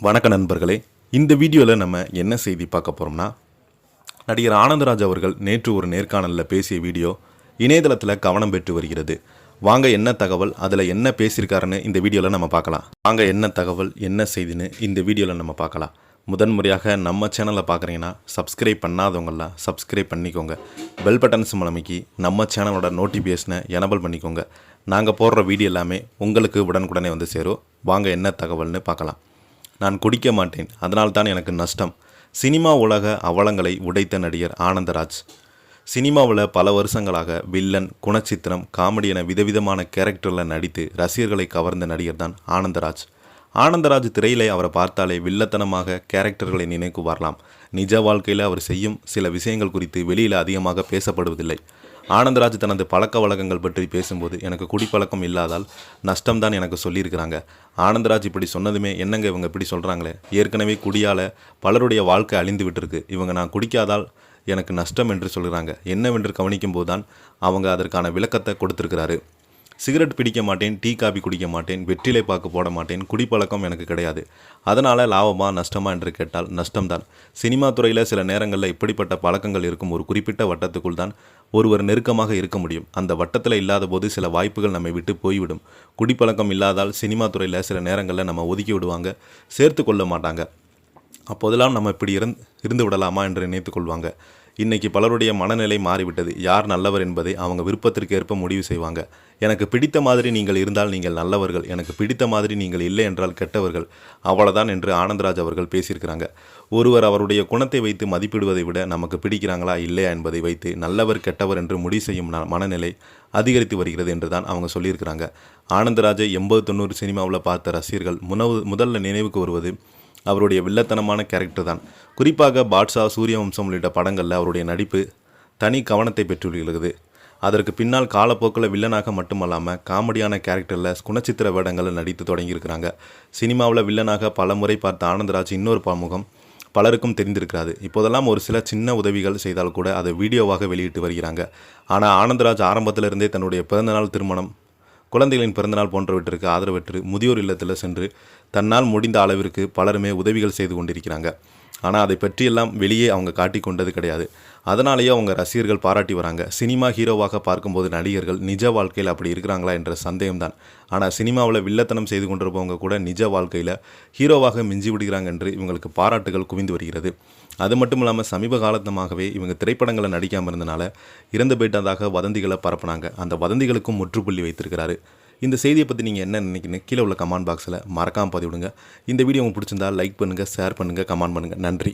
வணக்க நண்பர்களே, இந்த வீடியோவில் நம்ம என்ன செய்தி பார்க்க போகிறோம்னா, நடிகர் ஆனந்தராஜ் அவர்கள் நேற்று ஒரு நேர்காணலில் பேசிய வீடியோ இணையதளத்தில் கவனம் பெற்று வருகிறது. வாங்க என்ன தகவல், அதில் என்ன பேசியிருக்காருன்னு இந்த வீடியோவில் நம்ம பார்க்கலாம். வாங்க என்ன தகவல், என்ன செய்தின்னு இந்த வீடியோவில் நம்ம பார்க்கலாம். முதன்முறையாக நம்ம சேனலை பார்க்குறீங்கன்னா சப்ஸ்கிரைப் பண்ணாதவங்களாம் சப்ஸ்கிரைப் பண்ணிக்கோங்க. பெல் பட்டன் சிம்பல் அமைக்கி நம்ம சேனலோட நோட்டிஃபிகேஷனை எனபிள் பண்ணிக்கோங்க. நாங்கள் போடுற வீடியோ எல்லாமே உங்களுக்கு உடனுக்குடனே வந்து சேரும். வாங்க என்ன தகவல்னு பார்க்கலாம். நான் குடிக்க மாட்டேன், அதனால்தான் எனக்கு நஷ்டம். சினிமா உலக அவலங்களை உடைத்த நடிகர் ஆனந்தராஜ். சினிமாவில் பல வருஷங்களாக வில்லன், குணச்சித்திரம், காமெடி என விதவிதமான கேரக்டரில் நடித்து ரசிகர்களை கவர்ந்த நடிகர் தான் ஆனந்தராஜ். ஆனந்தராஜ் திரையிலே அவரை பார்த்தாலே வில்லத்தனமாக கேரக்டர்களை நினைவு வரலாம். நிஜ வாழ்க்கையில் அவர் செய்யும் சில விஷயங்கள் குறித்து வெளியில் அதிகமாக பேசப்படுவதில்லை. ஆனந்தராஜ் தனது பழக்க வழக்கங்கள் பற்றி பேசும்போது, எனக்கு குடிப்பழக்கம் இல்லாதால் நஷ்டம்தான் எனக்கு சொல்லியிருக்கிறாங்க. ஆனந்தராஜ் இப்படி சொன்னதுமே, என்னங்க இவங்க இப்படி சொல்கிறாங்களே, ஏற்கனவே குடியால் பலருடைய வாழ்க்கை அழிந்து விட்டுருக்கு, இவங்க நான் குடிக்காதால் எனக்கு நஷ்டம் என்று சொல்கிறாங்க, என்னவென்று கவனிக்கும் போது தான் அவங்க அதற்கான விளக்கத்தை கொடுத்துருக்கிறாரு. சிகரெட் பிடிக்க மாட்டேன், டீ காபி குடிக்க மாட்டேன், வெற்றிலை பாக்கு போட மாட்டேன், குடிப்பழக்கம் எனக்கு கிடையாது. அதனால் லாபமா நஷ்டமா என்று கேட்டால் நஷ்டம்தான். சினிமா துறையில் சில நேரங்களில் இப்படிப்பட்ட பழக்கங்கள் இருக்கும் ஒரு குறிப்பிட்ட வட்டத்துக்குள் தான் ஒருவர் நெருக்கமாக இருக்க முடியும். அந்த வட்டத்தில் இல்லாத போது சில வாய்ப்புகள் நம்மை விட்டு போய்விடும். குடிப்பழக்கம் இல்லாதால் சினிமா துறையில் சில நேரங்களில் நம்ம ஒதுக்கி விடுவாங்க, சேர்த்து கொள்ள மாட்டாங்க. அப்போதெல்லாம் நம்ம இப்படி இருந்து விடலாமா என்று நினைத்து கொள்வாங்க. இன்றைக்கி பலருடைய மனநிலை மாறிவிட்டது. யார் நல்லவர் என்பதை அவங்க விருப்பத்திற்கு ஏற்ப முடிவு செய்வாங்க. எனக்கு பிடித்த மாதிரி நீங்கள் இருந்தால் நீங்கள் நல்லவர்கள், எனக்கு பிடித்த மாதிரி நீங்கள் இல்லை என்றால் கெட்டவர்கள், அவ்வளோதான் என்று ஆனந்தராஜ் அவர்கள் பேசியிருக்கிறாங்க. ஒருவர் அவருடைய குணத்தை வைத்து மதிப்பிடுவதை விட நமக்கு பிடிக்கிறாங்களா இல்லையா என்பதை வைத்து நல்லவர் கெட்டவர் என்று முடிவு செய்யும் மனநிலை அதிகரித்து வருகிறது என்று தான் அவங்க சொல்லியிருக்கிறாங்க. ஆனந்தராஜை 80-90 சினிமாவில் பார்த்த ரசிகர்கள் முதல்ல நினைவுக்கு வருவது அவருடைய வில்லத்தனமான கேரக்டர் தான். குறிப்பாக பாட்ஷா, சூரியவம்சம் உள்ளிட்ட படங்களில் அவருடைய நடிப்பு தனி கவனத்தை பெற்றுள்ளது. அதற்கு பின்னால் காலப்போக்கில் வில்லனாக மட்டுமல்லாமல் காமெடியான கேரக்டரில் குணச்சித்திர வேடங்களில் நடித்து தொடங்கியிருக்கிறாங்க. சினிமாவில் வில்லனாக பல முறை பார்த்த ஆனந்தராஜ் இன்னொரு பன்முகம் பலருக்கும் தெரிந்திருக்கிறாது. இப்போதெல்லாம் ஒரு சில சின்ன உதவிகள் செய்தால் கூட அதை வீடியோவாக வெளியிட்டு வருகிறாங்க. ஆனால் ஆனந்தராஜ் ஆரம்பத்திலிருந்தே தன்னுடைய பிறந்தநாள், திருமணம், குழந்தைகளின் பிறந்தநாள் போன்றவற்றிற்கு ஆதரவற்று முதியோர் இல்லத்தில் சென்று தன்னால் முடிந்த அளவிற்கு பலருமே உதவிகள் செய்து கொண்டிருக்கிறாங்க. ஆனால் அதை பற்றியெல்லாம் வெளியே அவங்க காட்டி கொண்டது கிடையாது. அதனாலேயே அவங்க ரசிகர்கள் பாராட்டி வராங்க. சினிமா ஹீரோவாக பார்க்கும்போது நடிகர்கள் நிஜ வாழ்க்கையில் அப்படி இருக்கிறாங்களா என்ற சந்தேகம்தான். ஆனால் சினிமாவில் வில்லத்தனம் செய்து கொண்டிருப்பவங்க கூட நிஜ வாழ்க்கையில் ஹீரோவாக மிஞ்சி விடுகிறாங்க என்று இவங்களுக்கு பாராட்டுகள் குவிந்து வருகிறது. அது மட்டும் இல்லாமல் சமீப காலத்தமாகவே இவங்க திரைப்படங்களை நடிக்காமல் இருந்தனால இறந்து போயிட்டதாக வதந்திகளை பரப்புனாங்க. அந்த வதந்திகளுக்கும் முற்றுப்புள்ளி வைத்திருக்கிறாரு. இந்த செய்தியை பற்றி நீங்கள் என்ன நினைக்கிறீங்க? கீழே உள்ள கமெண்ட் பாக்ஸில் மறக்காமல் பதிவிடுங்க. இந்த வீடியோ உங்களுக்கு பிடிச்சிருந்தால் லைக் பண்ணுங்கள், ஷேர் பண்ணுங்கள், கமெண்ட் பண்ணுங்கள். நன்றி.